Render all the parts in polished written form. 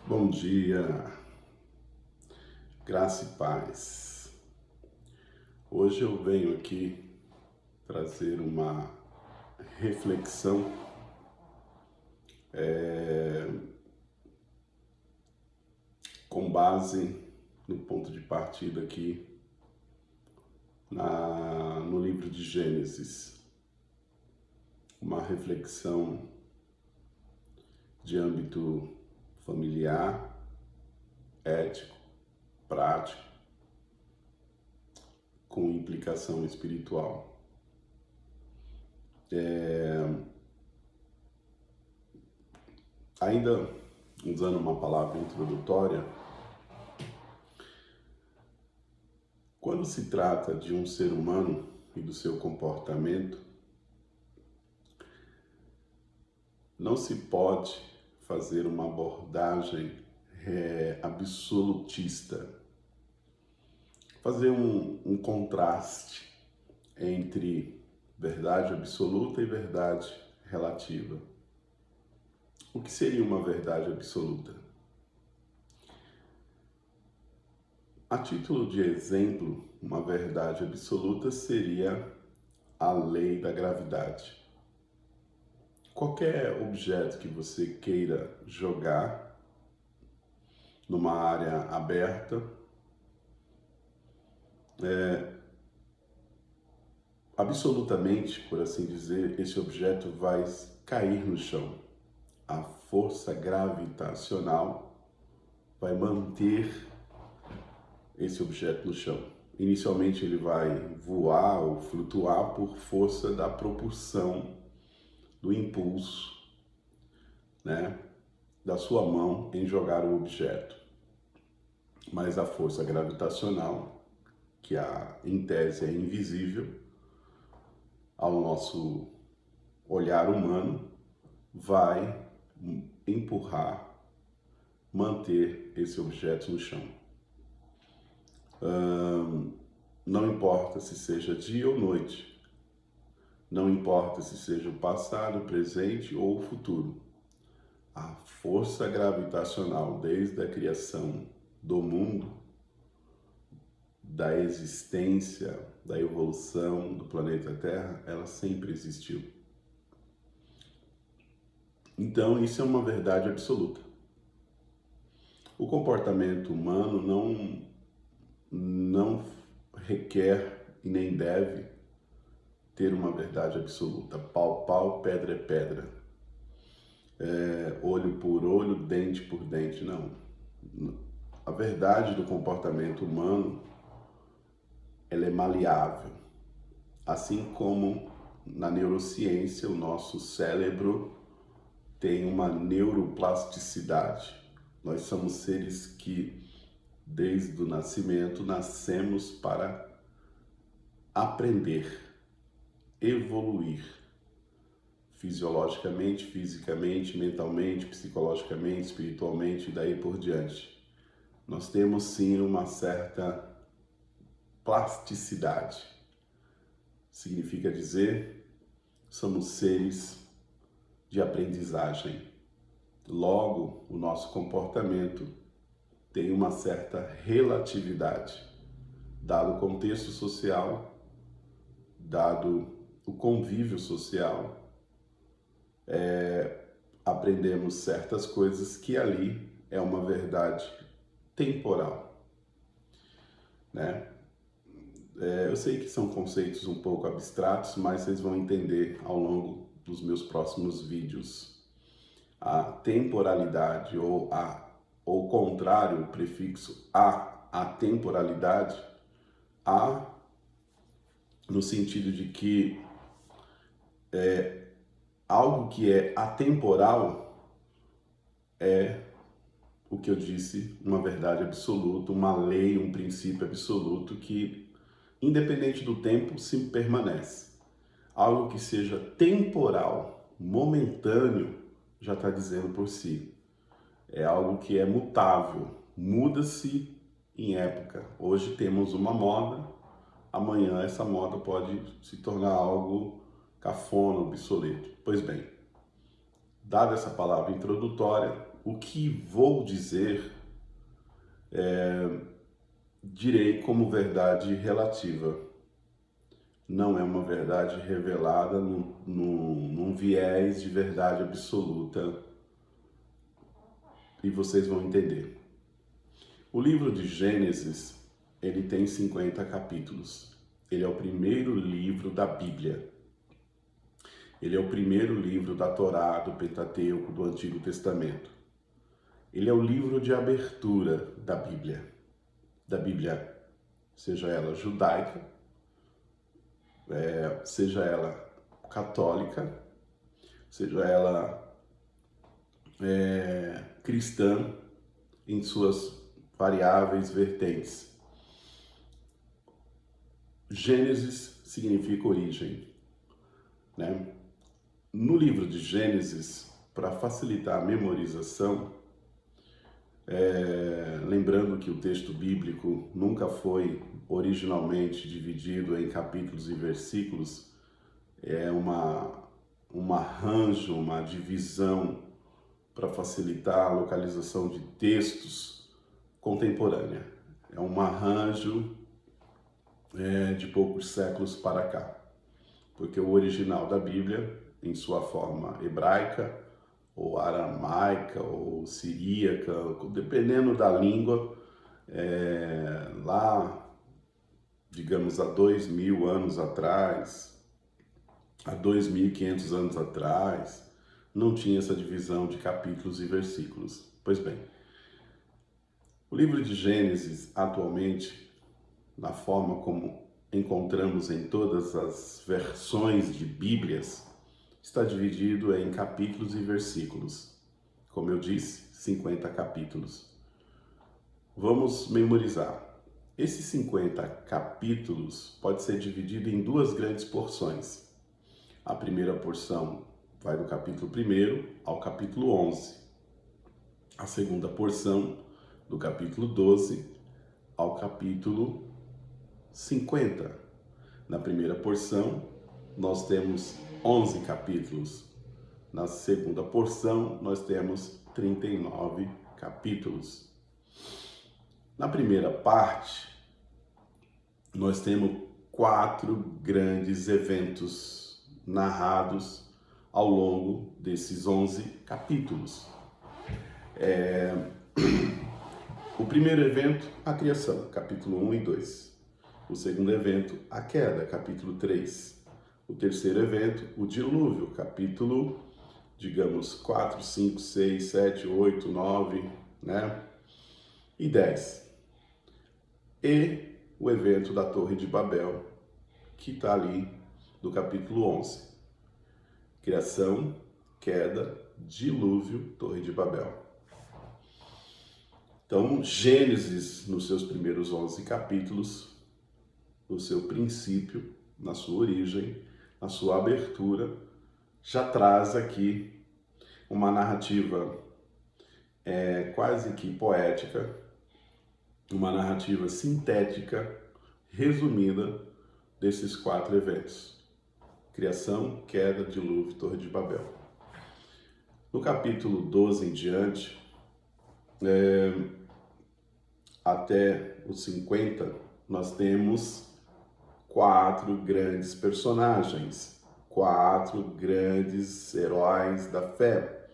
Bom dia, graça e paz. Hoje eu venho aqui trazer uma reflexão com base no ponto de partida aqui no livro de Gênesis. Uma reflexão de âmbito familiar, ético, prático, com implicação espiritual. Ainda usando uma palavra introdutória, quando se trata de um ser humano e do seu comportamento, não se pode fazer uma abordagem absolutista, fazer um contraste entre verdade absoluta e verdade relativa. O que seria uma verdade absoluta? A título de exemplo, uma verdade absoluta seria a lei da gravidade. Qualquer objeto que você queira jogar numa área aberta, absolutamente, por assim dizer, esse objeto vai cair no chão. A força gravitacional vai manter esse objeto no chão. Inicialmente ele vai voar ou flutuar por força da propulsão, do impulso, da sua mão em jogar o objeto. Mas a força gravitacional, que em tese é invisível ao nosso olhar humano, vai empurrar, manter esse objeto no chão. Não importa se seja dia ou noite, não importa se seja o passado, o presente ou o futuro. A força gravitacional, desde a criação do mundo, da existência, da evolução do planeta Terra, ela sempre existiu. Então, isso é uma verdade absoluta. O comportamento humano não requer e nem deve ter uma verdade absoluta. Pau, pau, pedra é pedra. Olho por olho, dente por dente, não. A verdade do comportamento humano, ela é maleável. Assim como na neurociência, o nosso cérebro tem uma neuroplasticidade. Nós somos seres que, desde o nascimento, nascemos para aprender, evoluir, fisiologicamente, fisicamente, mentalmente, psicologicamente, espiritualmente e daí por diante. Nós temos sim uma certa plasticidade. Significa dizer, somos seres de aprendizagem. Logo, o nosso comportamento tem uma certa relatividade, dado o contexto social, dado o convívio social, aprendemos certas coisas que ali é uma verdade temporal, Eu sei que são conceitos um pouco abstratos, mas vocês vão entender ao longo dos meus próximos vídeos. A temporalidade ou o contrário, o prefixo a temporalidade, no sentido de que algo que é atemporal é o que eu disse, uma verdade absoluta, uma lei, um princípio absoluto que, independente do tempo, se permanece. Algo que seja temporal, momentâneo, já está dizendo por si. É algo que é mutável, muda-se em época. Hoje temos uma moda, amanhã essa moda pode se tornar algo cafona, obsoleto. Pois bem, dada essa palavra introdutória, o que vou dizer direi como verdade relativa. Não é uma verdade revelada num viés de verdade absoluta, e vocês vão entender. O livro de Gênesis, ele tem 50 capítulos. Ele é o primeiro livro da Bíblia. Ele é o primeiro livro da Torá, do Pentateuco, do Antigo Testamento. Ele é o livro de abertura da Bíblia, seja ela judaica, seja ela católica, seja ela cristã, em suas variáveis vertentes. Gênesis significa origem, né? No livro de Gênesis, para facilitar a memorização, lembrando que o texto bíblico nunca foi originalmente dividido em capítulos e versículos, é um arranjo, uma divisão para facilitar a localização de textos contemporânea. É um arranjo de poucos séculos para cá, porque o original da Bíblia, em sua forma hebraica, ou aramaica, ou siríaca, dependendo da língua, lá, digamos, há 2.000 anos atrás, há 2.500 anos atrás, não tinha essa divisão de capítulos e versículos. Pois bem, o livro de Gênesis, atualmente, na forma como encontramos em todas as versões de Bíblias, está dividido em capítulos e versículos. Como eu disse, 50 capítulos. Vamos memorizar. Esses 50 capítulos pode ser dividido em duas grandes porções. A primeira porção vai do capítulo 1 ao capítulo 11. A segunda porção, do capítulo 12 ao capítulo 50. Na primeira porção, nós temos 11 capítulos. Na segunda porção, nós temos 39 capítulos. Na primeira parte, nós temos 4 grandes eventos narrados ao longo desses 11 capítulos. O primeiro evento, a criação, capítulo 1 e 2. O segundo evento, a queda, capítulo 3. O terceiro evento, o dilúvio, capítulo, digamos, 4, 5, 6, 7, 8, 9, né? E 10. E o evento da Torre de Babel, que está ali do capítulo 11. Criação, queda, dilúvio, Torre de Babel. Então, Gênesis, nos seus primeiros 11 capítulos, no seu princípio, na sua origem, na sua abertura, já traz aqui uma narrativa quase que poética, uma narrativa sintética, resumida desses 4 eventos: criação, queda, dilúvio, Torre de Babel. No capítulo 12 em diante, até os 50, nós temos 4 grandes personagens, 4 grandes heróis da fé,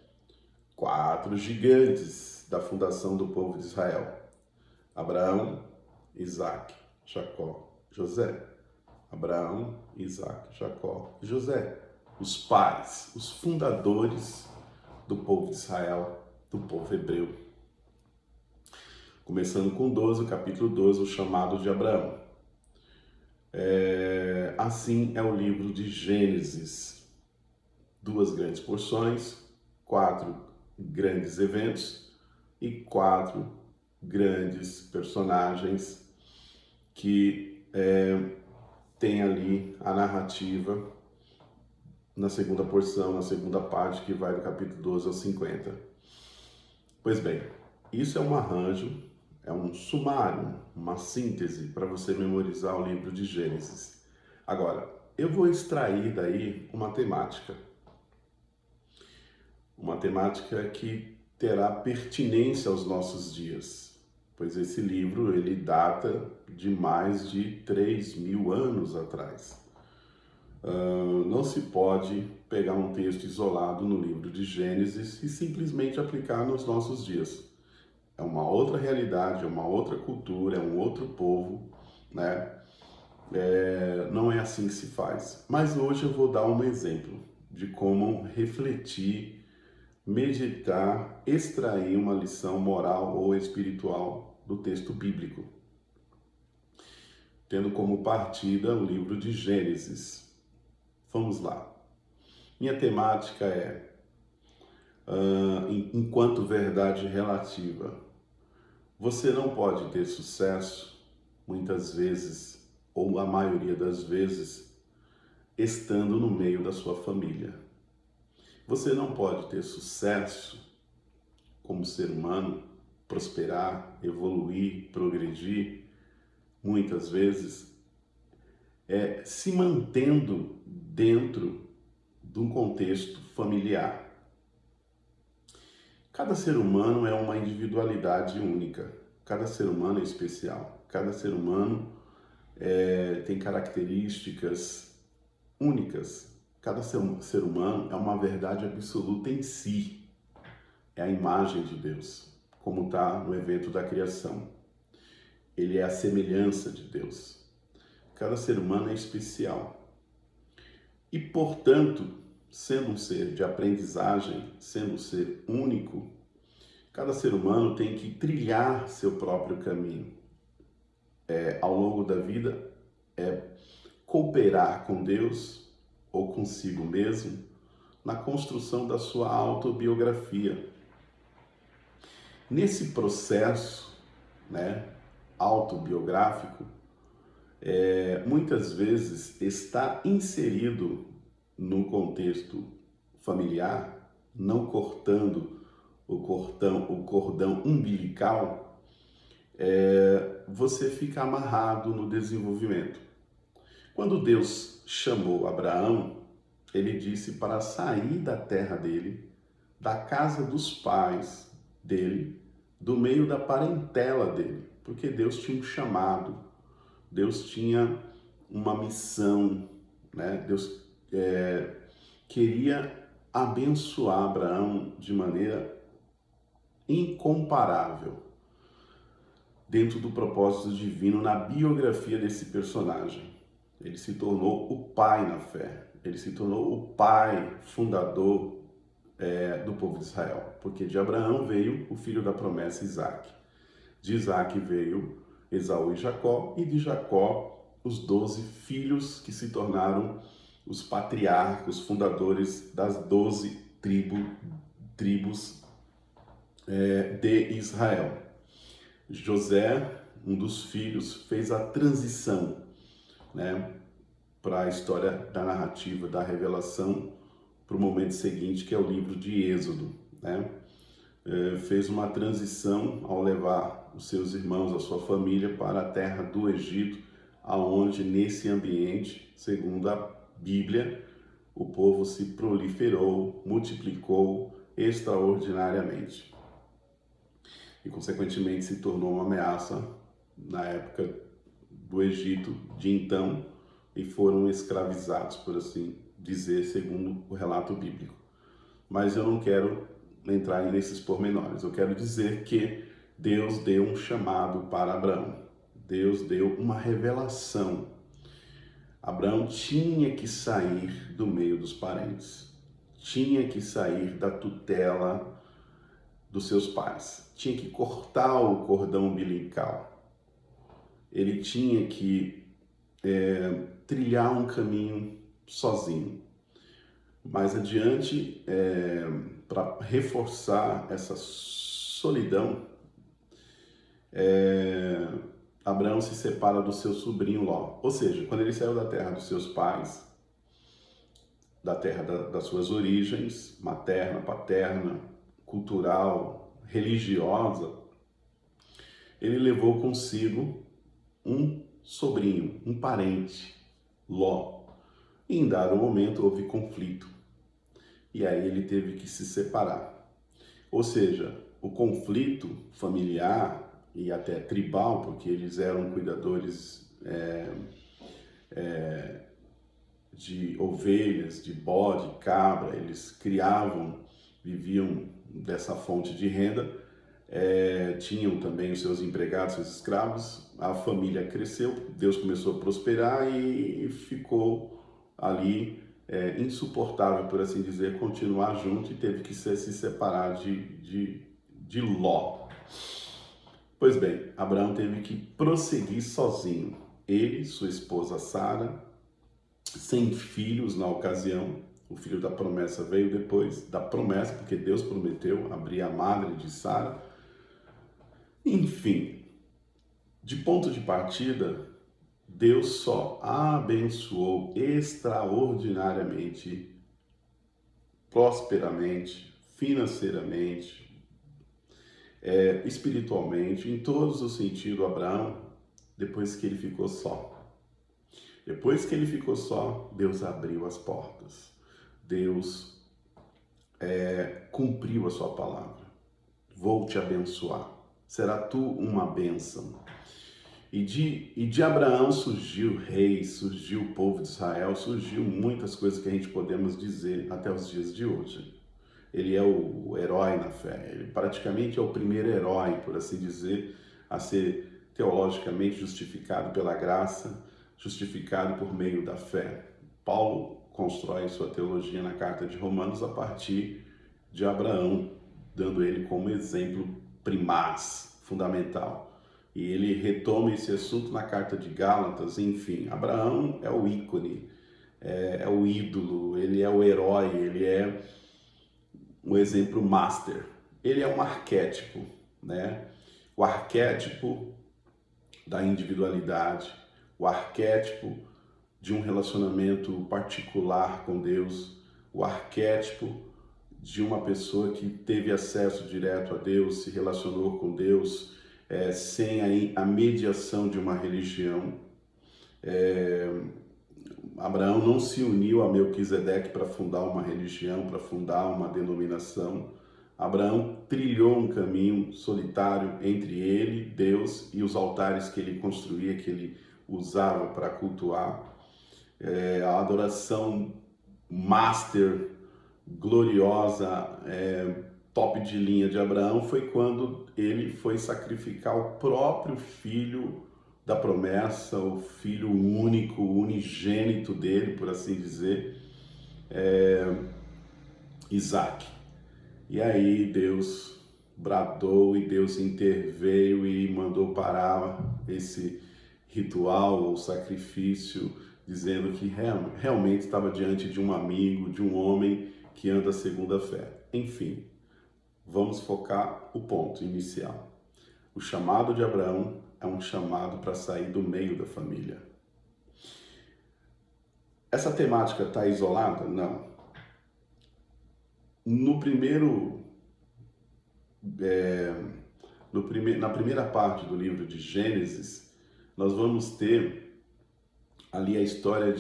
4 gigantes da fundação do povo de Israel: Abraão, Isaac, Jacó, José. Abraão, Isaac, Jacó e José, os pais, os fundadores do povo de Israel, do povo hebreu. Começando com 12, o capítulo 12, o chamado de Abraão. Assim é o livro de Gênesis. 2 grandes porções, 4 grandes eventos e 4 grandes personagens que tem ali a narrativa na segunda porção, na segunda parte, que vai do capítulo 12 ao 50. Pois bem, isso é um arranjo, é um sumário, uma síntese para você memorizar o livro de Gênesis. Agora, eu vou extrair daí uma temática que terá pertinência aos nossos dias, pois esse livro ele data de mais de 3.000 anos atrás. Não se pode pegar um texto isolado no livro de Gênesis e simplesmente aplicar nos nossos dias. É uma outra realidade, é uma outra cultura, é um outro povo, né? Não é assim que se faz. Mas hoje eu vou dar um exemplo de como refletir, meditar, extrair uma lição moral ou espiritual do texto bíblico, tendo como partida o livro de Gênesis. Vamos lá. Minha temática é enquanto verdade relativa. Você não pode ter sucesso, muitas vezes, ou a maioria das vezes, estando no meio da sua família. Você não pode ter sucesso como ser humano, prosperar, evoluir, progredir, muitas vezes, se mantendo dentro de um contexto familiar. Cada ser humano é uma individualidade única, cada ser humano é especial, cada ser humano tem características únicas, cada ser humano é uma verdade absoluta em si, é a imagem de Deus, como está no evento da criação. Ele é a semelhança de Deus. Cada ser humano é especial. E, portanto, sendo um ser de aprendizagem, sendo um ser único, cada ser humano tem que trilhar seu próprio caminho. Ao longo da vida, cooperar com Deus ou consigo mesmo na construção da sua autobiografia. Nesse processo, autobiográfico, muitas vezes está inserido no contexto familiar, não cortando o cordão umbilical, você fica amarrado no desenvolvimento. Quando Deus chamou Abraão, ele disse para sair da terra dele, da casa dos pais dele, do meio da parentela dele, porque Deus tinha um chamado, Deus tinha uma missão, Deus queria abençoar Abraão de maneira incomparável, dentro do propósito divino na biografia desse personagem. Ele se tornou o pai na fé, ele se tornou o pai fundador do povo de Israel, porque de Abraão veio o filho da promessa, Isaac. De Isaac veio Esaú e Jacó, e de Jacó os 12 filhos que se tornaram os patriarcas, fundadores das 12 tribos de Israel. José, um dos filhos, fez a transição para a história da narrativa, da revelação, para o momento seguinte, que é o livro de Êxodo. Fez uma transição ao levar os seus irmãos, a sua família, para a terra do Egito, aonde nesse ambiente, segundo a Bíblia, o povo se proliferou, multiplicou extraordinariamente. E, consequentemente, se tornou uma ameaça na época do Egito de então, e foram escravizados, por assim dizer, segundo o relato bíblico. Mas eu não quero entrar nesses pormenores. Eu quero dizer que Deus deu um chamado para Abraão. Deus deu uma revelação. Abraão tinha que sair do meio dos parentes. Tinha que sair da tutela dos seus pais. Tinha que cortar o cordão umbilical. Ele tinha que trilhar um caminho sozinho. Mais adiante, para reforçar essa solidão, Abraão se separa do seu sobrinho Ló. Ou seja, quando ele saiu da terra dos seus pais, da terra das suas origens, materna, paterna, cultural, religiosa, ele levou consigo um sobrinho, um parente, Ló. E em dado momento houve conflito. E aí ele teve que se separar. Ou seja, o conflito familiar e até tribal, porque eles eram cuidadores de ovelhas, de bode, cabra, eles criavam, viviam dessa fonte de renda, tinham também os seus empregados, seus escravos, a família cresceu, Deus começou a prosperar e ficou ali insuportável, por assim dizer, continuar junto e teve que se separar de Ló. Pois bem, Abraão teve que prosseguir sozinho. Ele, sua esposa Sara, sem filhos na ocasião. O filho da promessa veio depois da promessa, porque Deus prometeu abrir a madre de Sara. Enfim, de ponto de partida, Deus só abençoou extraordinariamente, prosperamente, financeiramente, espiritualmente, em todos os sentidos, Abraão, depois que ele ficou só. Depois que ele ficou só, Deus abriu as portas. Deus cumpriu a sua palavra. Vou te abençoar. Será tu uma bênção. E de Abraão surgiu reis, surgiu o povo de Israel, surgiu muitas coisas que a gente podemos dizer até os dias de hoje. Ele é o herói na fé. Ele praticamente é o primeiro herói, por assim dizer, a ser teologicamente justificado pela graça, justificado por meio da fé. Paulo constrói sua teologia na carta de Romanos a partir de Abraão, dando ele como exemplo primaz, fundamental. E ele retoma esse assunto na carta de Gálatas. Enfim, Abraão é o ícone, é o ídolo, ele é o herói, ele é um exemplo master. Ele é um arquétipo, né? O arquétipo da individualidade, o arquétipo de um relacionamento particular com Deus, o arquétipo de uma pessoa que teve acesso direto a Deus, se relacionou com Deus, sem a mediação de uma religião. Abraão não se uniu a Melquisedeque para fundar uma religião, para fundar uma denominação. Abraão trilhou um caminho solitário entre ele, Deus, e os altares que ele construía, que ele usava para cultuar. A adoração master, gloriosa, top de linha de Abraão foi quando ele foi sacrificar o próprio filho da promessa, o filho único, unigênito dele, por assim dizer, Isaac. E aí Deus bradou e Deus interveio e mandou parar esse ritual ou sacrifício, dizendo que realmente estava diante de um amigo, de um homem que anda segundo a fé. Enfim, vamos focar o ponto inicial. O chamado de Abraão é um chamado para sair do meio da família. Essa temática está isolada? Não. Na primeira parte do livro de Gênesis, nós vamos ter ali a história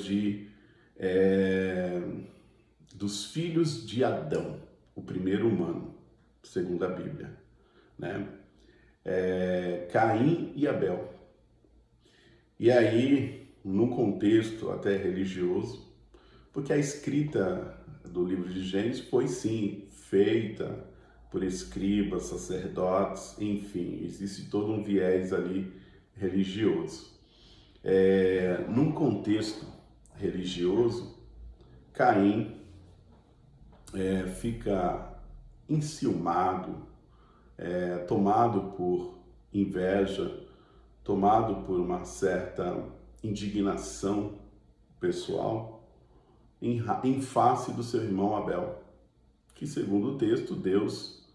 dos filhos de Adão, o primeiro humano, segundo a Bíblia, né? Caim e Abel. E aí, num contexto até religioso, porque a escrita do livro de Gênesis foi sim feita por escribas, sacerdotes, enfim, existe todo um viés ali religioso. Num contexto religioso, Caim fica enciumado, tomado por inveja, tomado por uma certa indignação pessoal em face do seu irmão Abel, que segundo o texto, Deus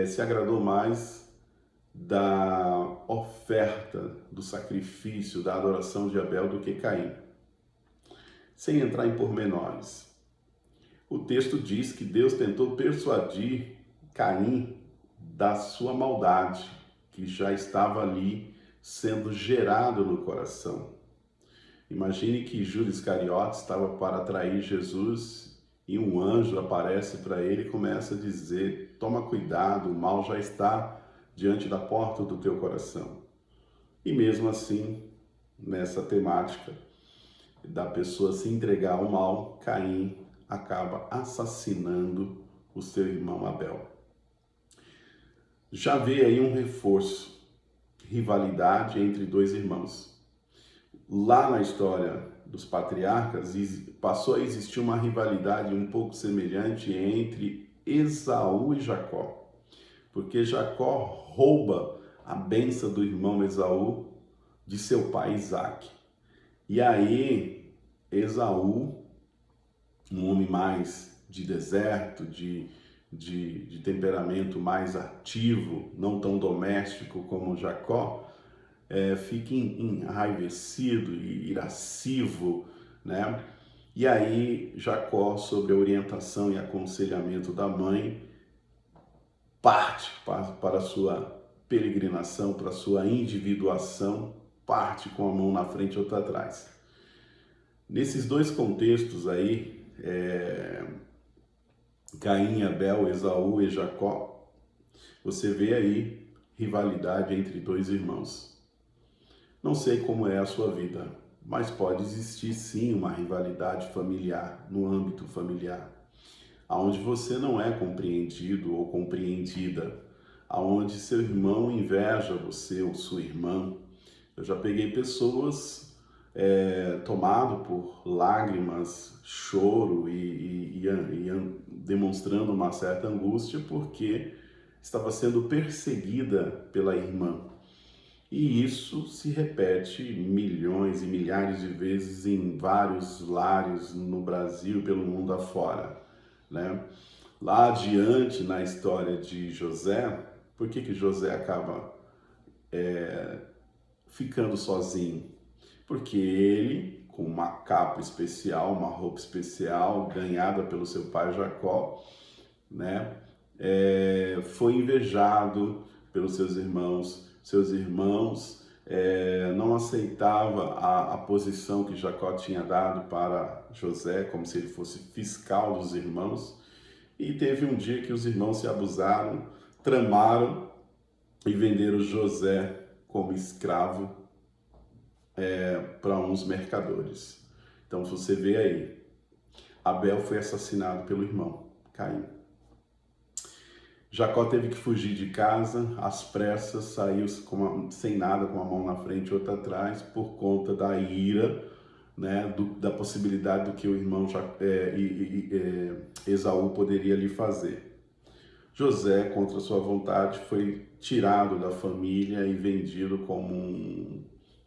se agradou mais da oferta, do sacrifício, da adoração de Abel do que Caim. Sem entrar em pormenores, o texto diz que Deus tentou persuadir Caim da sua maldade, que já estava ali sendo gerado no coração. Imagine que Judas Iscariotes estava para trair Jesus e um anjo aparece para ele e começa a dizer toma cuidado, o mal já está diante da porta do teu coração. E mesmo assim, nessa temática da pessoa se entregar ao mal, Caim acaba assassinando o seu irmão Abel. Já vê aí um reforço, rivalidade entre dois irmãos. Lá na história dos patriarcas, passou a existir uma rivalidade um pouco semelhante entre Esaú e Jacó, porque Jacó rouba a bênção do irmão Esaú de seu pai Isaque. E aí, Esaú, um homem mais de deserto, de temperamento mais ativo, não tão doméstico como Jacó, fica enraivecido e irascivo, né? E aí Jacó, sob a orientação e aconselhamento da mãe, parte para a sua peregrinação, para a sua individuação, parte com a mão na frente e outra atrás. Nesses dois contextos aí, Caim, Abel, Esaú e Jacó, você vê aí rivalidade entre dois irmãos. Não sei como é a sua vida, mas pode existir sim uma rivalidade familiar, no âmbito familiar, aonde você não é compreendido ou compreendida, aonde seu irmão inveja você ou sua irmã. Eu já peguei pessoas tomado por lágrimas, choro e demonstrando uma certa angústia porque estava sendo perseguida pela irmã. E isso se repete milhões e milhares de vezes em vários lares no Brasil e pelo mundo afora, né? Lá adiante na história de José, por que José acaba ficando sozinho? Porque ele, com uma capa especial, uma roupa especial, ganhada pelo seu pai Jacó, né, foi invejado pelos seus irmãos. Seus irmãos não aceitavam a posição que Jacó tinha dado para José, como se ele fosse fiscal dos irmãos. E teve um dia que os irmãos se abusaram, tramaram e venderam José como escravo para uns mercadores. Então você vê aí, Abel foi assassinado pelo irmão Caim. Jacó teve que fugir de casa, às pressas, saiu sem nada, com a mão na frente e outra atrás, por conta da ira, né, da possibilidade do que o irmão Esaú poderia lhe fazer. José, contra sua vontade, foi tirado da família e vendido como um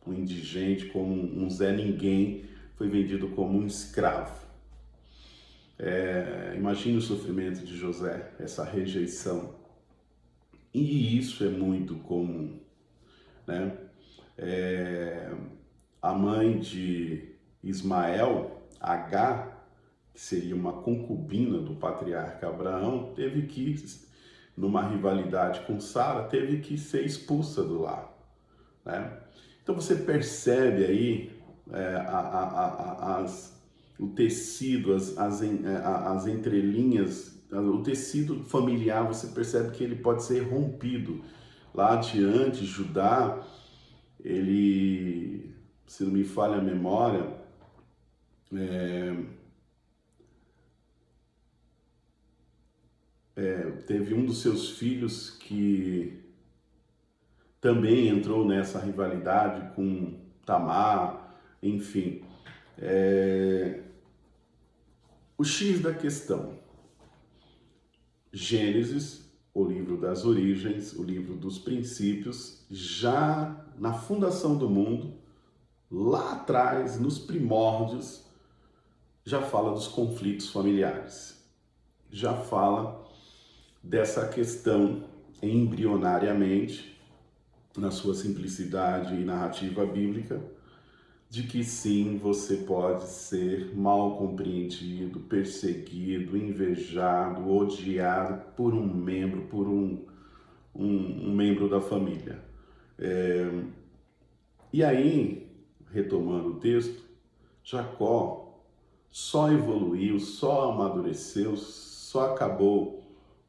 indigente, como um Zé Ninguém, foi vendido como um escravo. Imagine o sofrimento de José, essa rejeição. E isso é muito comum, né? A mãe de Ismael, Agar, que seria uma concubina do patriarca Abraão, teve que, numa rivalidade com Sara, teve que ser expulsa do lar, né? Então você percebe aí o tecido, as entrelinhas, o tecido familiar, você percebe que ele pode ser rompido. Lá adiante, Judá, ele, se não me falha a memória, teve um dos seus filhos que também entrou nessa rivalidade com Tamar, enfim. O X da questão: Gênesis, o livro das origens, o livro dos princípios, já na fundação do mundo, lá atrás, nos primórdios, já fala dos conflitos familiares, já fala dessa questão embrionariamente, na sua simplicidade e narrativa bíblica, de que sim, você pode ser mal compreendido, perseguido, invejado, odiado por um membro, por um membro da família. E aí, retomando o texto, Jacó só evoluiu, só amadureceu, só acabou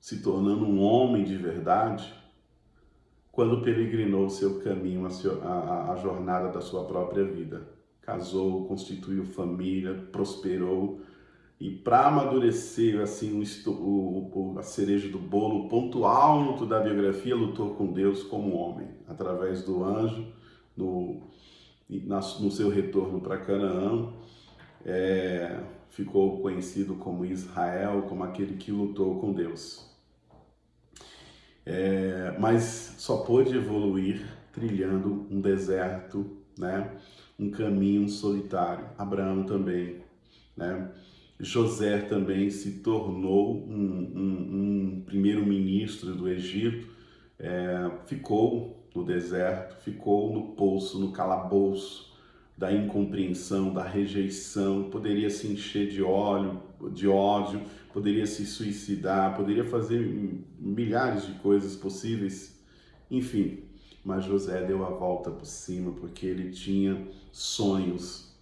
se tornando um homem de verdade, quando peregrinou seu caminho, a jornada da sua própria vida. Casou, constituiu família, prosperou, e para amadurecer assim a cereja do bolo, o ponto alto da biografia, lutou com Deus como homem, através do anjo, no seu retorno para Canaã, ficou conhecido como Israel, como aquele que lutou com Deus. Mas só pôde evoluir trilhando um deserto, né? Um caminho solitário. Abraão também, né? José também se tornou um primeiro-ministro do Egito, ficou no deserto, ficou no poço, no calabouço da incompreensão, da rejeição, poderia se encher de ódio, poderia se suicidar, poderia fazer milhares de coisas possíveis, enfim. Mas José deu a volta por cima porque ele tinha sonhos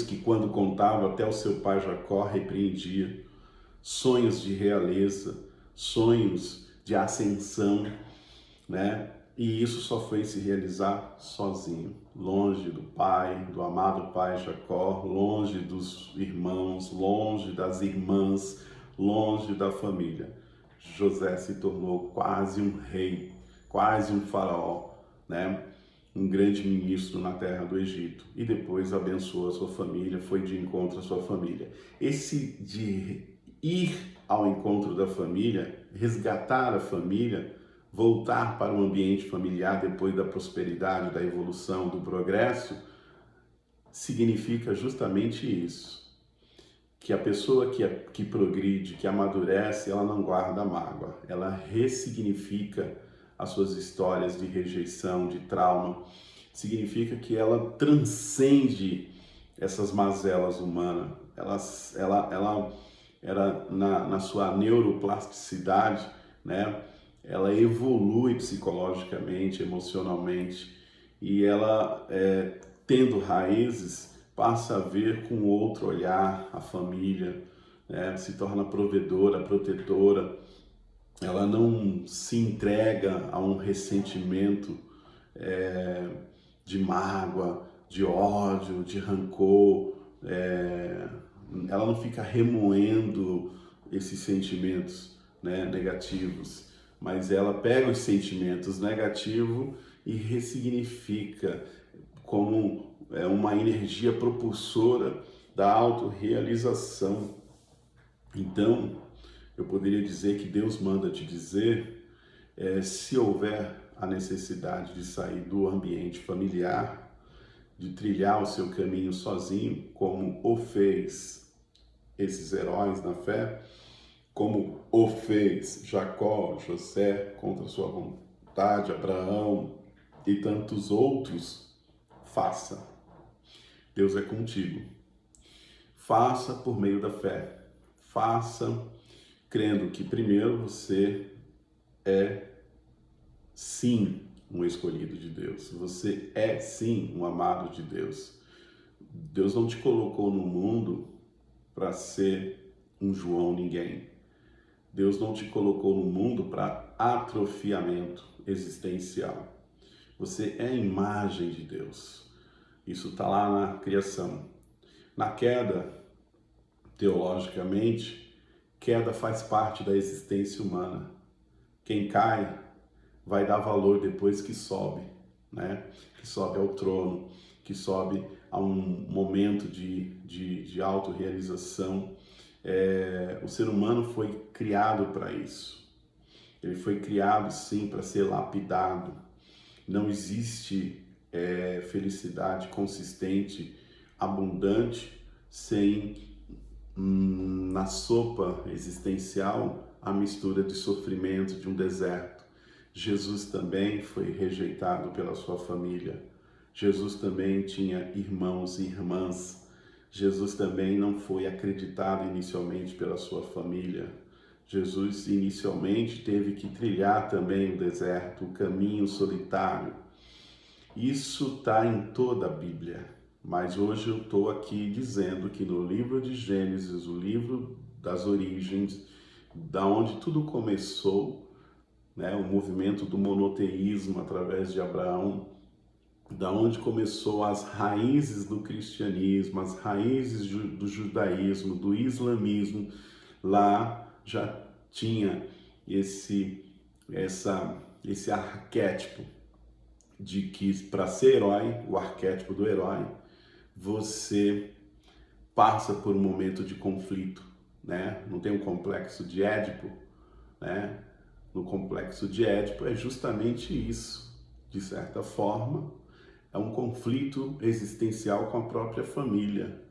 que quando contava até o seu pai Jacó repreendia, sonhos de realeza, sonhos de ascensão, né? E isso só foi se realizar sozinho, longe do pai, do amado pai Jacó, longe dos irmãos, longe das irmãs, longe da família. José se tornou quase um rei, quase um faraó, né? Um grande ministro na terra do Egito, e depois abençoou a sua família, foi de encontro à sua família. Esse de ir ao encontro da família, resgatar a família, voltar para o ambiente familiar depois da prosperidade, da evolução, do progresso, significa justamente isso. Que a pessoa que progride, que amadurece, ela não guarda mágoa, ela ressignifica as suas histórias de rejeição, de trauma. Significa que ela transcende essas mazelas humanas. Ela na sua neuroplasticidade, né? Ela evolui psicologicamente, emocionalmente, e ela, tendo raízes, passa a ver com outro olhar a família, né? Se torna provedora, protetora. Ela não se entrega a um ressentimento de mágoa, de ódio, de rancor. Ela não fica remoendo esses sentimentos, né, negativos, mas ela pega os sentimentos negativos e ressignifica como uma energia propulsora da autorrealização. Então, eu poderia dizer que Deus manda te dizer, se houver a necessidade de sair do ambiente familiar, de trilhar o seu caminho sozinho, como o fez esses heróis na fé, como o fez Jacó, José, contra sua vontade, Abraão e tantos outros, faça. Deus é contigo. Faça por meio da fé. Faça crendo que primeiro você é sim um escolhido de Deus. Você é sim um amado de Deus. Deus não te colocou no mundo para ser um João ninguém. Deus não te colocou no mundo para atrofiamento existencial. Você é a imagem de Deus. Isso está lá na criação. Na queda, teologicamente, queda faz parte da existência humana. Quem cai vai dar valor depois que sobe, né? Que sobe ao trono, que sobe a um momento de autorrealização. O ser humano foi criado para isso. Ele foi criado, sim, para ser lapidado. Não existe felicidade consistente, abundante, sem, na sopa existencial, a mistura de sofrimento de um deserto. Jesus também foi rejeitado pela sua família. Jesus também tinha irmãos e irmãs. Jesus também não foi acreditado inicialmente pela sua família. Jesus inicialmente teve que trilhar também o deserto, o caminho solitário. Isso está em toda a Bíblia, mas hoje eu estou aqui dizendo que no livro de Gênesis, o livro das origens, da onde tudo começou, né? O movimento do monoteísmo através de Abraão, da onde começou as raízes do cristianismo, as raízes do judaísmo, do islamismo. Lá já tinha esse arquétipo de que para ser herói, o arquétipo do herói, você passa por um momento de conflito, né? Não tem um complexo de Édipo, né? No complexo de Édipo é justamente isso, de certa forma, é um conflito existencial com a própria família.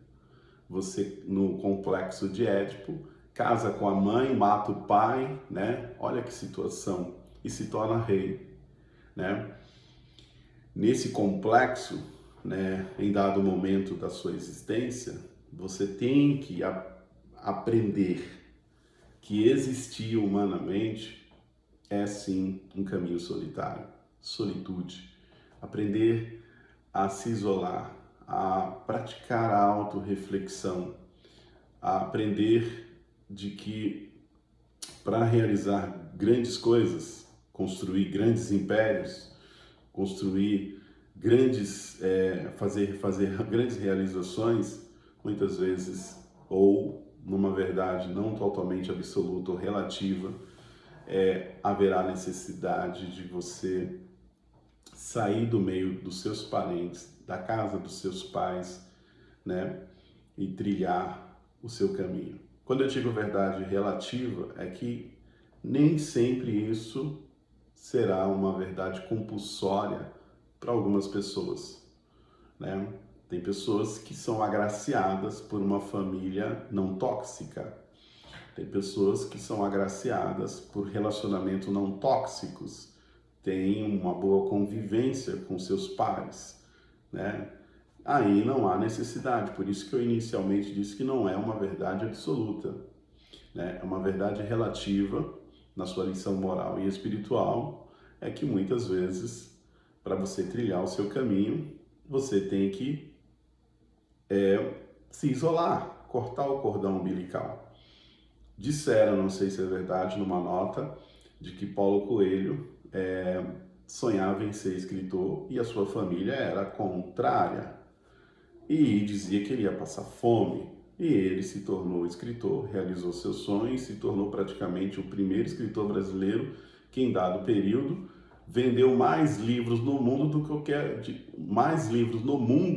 Você, no complexo de Édipo, casa com a mãe, mata o pai, né? Olha que situação, e se torna rei, né? Nesse complexo, né, em dado momento da sua existência, você tem que aprender que existir humanamente é sim um caminho solitário, solitude. Aprender a se isolar, a praticar a autorreflexão, a aprender de que para realizar grandes coisas, construir grandes impérios, construir fazer grandes realizações, muitas vezes, ou numa verdade não totalmente absoluta ou relativa, haverá necessidade de você sair do meio dos seus parentes, da casa dos seus pais, né, e trilhar o seu caminho. Quando eu digo verdade relativa, é que nem sempre isso será uma verdade compulsória para algumas pessoas, né? Tem pessoas que são agraciadas por uma família não tóxica. Tem pessoas que são agraciadas por relacionamentos não tóxicos. Tem uma boa convivência com seus pais, né? Aí não há necessidade. Por isso que eu inicialmente disse que não é uma verdade absoluta, né? É uma verdade relativa na sua lição moral e espiritual, é que muitas vezes, para você trilhar o seu caminho, você tem que se isolar, cortar o cordão umbilical. Disseram, não sei se é verdade, numa nota, de que Paulo Coelho sonhava em ser escritor e a sua família era contrária. E dizia que ele ia passar fome. E ele se tornou escritor, realizou seu sonho e se tornou praticamente o primeiro escritor brasileiro que, em dado período, vendeu mais livros no mundo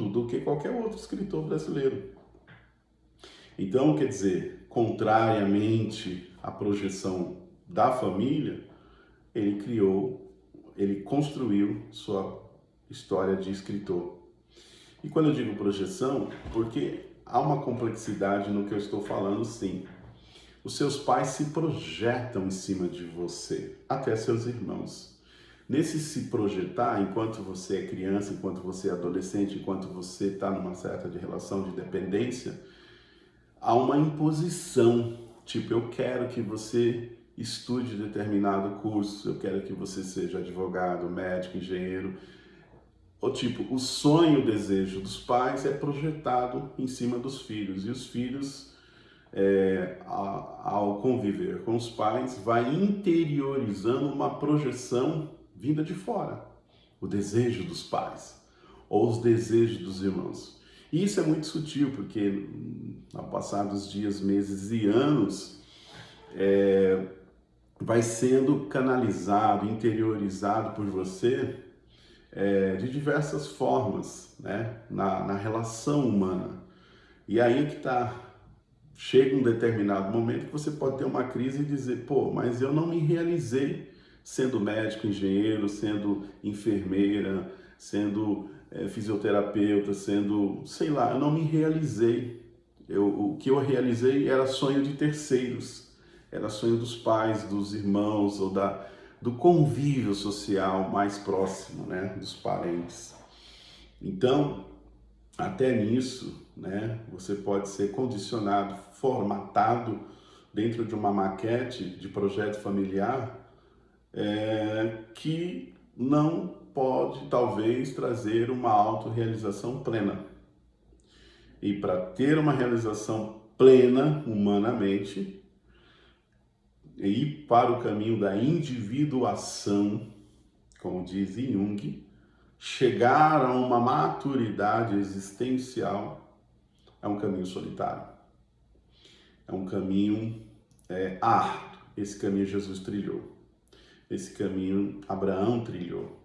do que qualquer outro escritor brasileiro. Então, quer dizer, contrariamente à projeção da família, ele construiu sua história de escritor. E quando eu digo projeção, porque há uma complexidade no que eu estou falando, sim. Os seus pais se projetam em cima de você, até seus irmãos. Nesse se projetar, enquanto você é criança, enquanto você é adolescente, enquanto você está numa certa relação de dependência, há uma imposição. Tipo, eu quero que você estude determinado curso, eu quero que você seja advogado, médico, engenheiro. Ou tipo, o sonho, o desejo dos pais é projetado em cima dos filhos. E os filhos, ao conviver com os pais, vai interiorizando uma projeção vinda de fora. O desejo dos pais, ou os desejos dos irmãos. E isso é muito sutil, porque ao passar dos dias, meses e anos, vai sendo canalizado, interiorizado por você de diversas formas, né? Na relação humana. E aí que tá, chega um determinado momento que você pode ter uma crise e dizer, pô, mas eu não me realizei sendo médico, engenheiro, sendo enfermeira, sendo fisioterapeuta, sendo, sei lá, eu não me realizei. O que eu realizei era sonho de terceiros, era sonho dos pais, dos irmãos, ou do convívio social mais próximo, né, dos parentes. Então, até nisso, né, você pode ser condicionado, formatado dentro de uma maquete de projeto familiar que não pode, talvez, trazer uma autorrealização plena. E para ter uma realização plena, humanamente, e ir para o caminho da individuação, como diz Jung, chegar a uma maturidade existencial, é um caminho solitário. É um caminho árduo. Esse caminho Jesus trilhou. Esse caminho Abraão trilhou.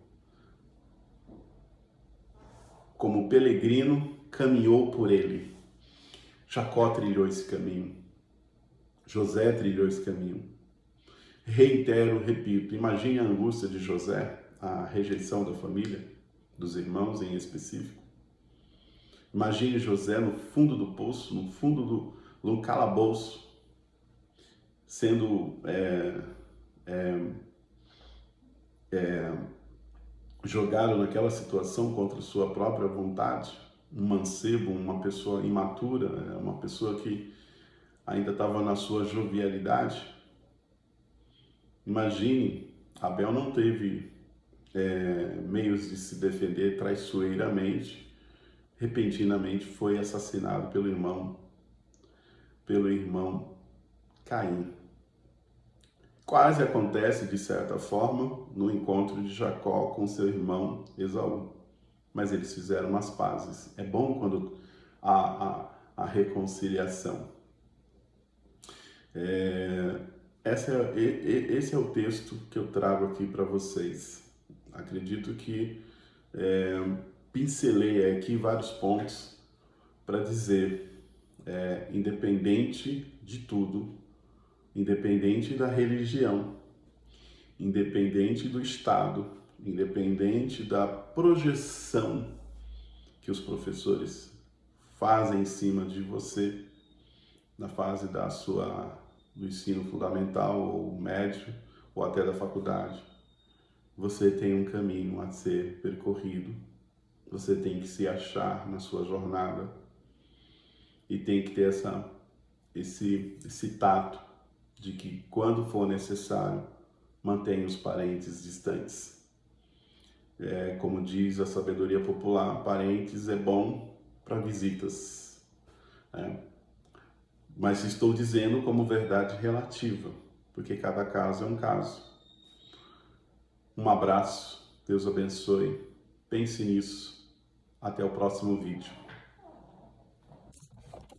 Como peregrino, caminhou por ele. Jacó trilhou esse caminho. José trilhou esse caminho. Reitero, repito, imagine a angústia de José, a rejeição da família, dos irmãos em específico. Imagine José no fundo do poço, no fundo do calabouço, sendo jogado naquela situação contra sua própria vontade, um mancebo, uma pessoa imatura, uma pessoa que ainda estava na sua jovialidade. Imagine, Abel não teve meios de se defender traiçoeiramente, repentinamente foi assassinado pelo irmão Caim. Quase acontece, de certa forma, no encontro de Jacó com seu irmão Esaú. Mas eles fizeram as pazes. É bom quando há a reconciliação. Esse é o texto que eu trago aqui para vocês. Acredito que pincelei aqui vários pontos para dizer, independente de tudo, independente da religião, independente do Estado, independente da projeção que os professores fazem em cima de você na fase do ensino fundamental ou médio ou até da faculdade, você tem um caminho a ser percorrido, você tem que se achar na sua jornada e tem que ter esse tato de que, quando for necessário, mantenha os parentes distantes. Como diz a sabedoria popular, parentes é bom para visitas. Mas estou dizendo como verdade relativa, porque cada caso é um caso. Um abraço, Deus abençoe, pense nisso. Até o próximo vídeo.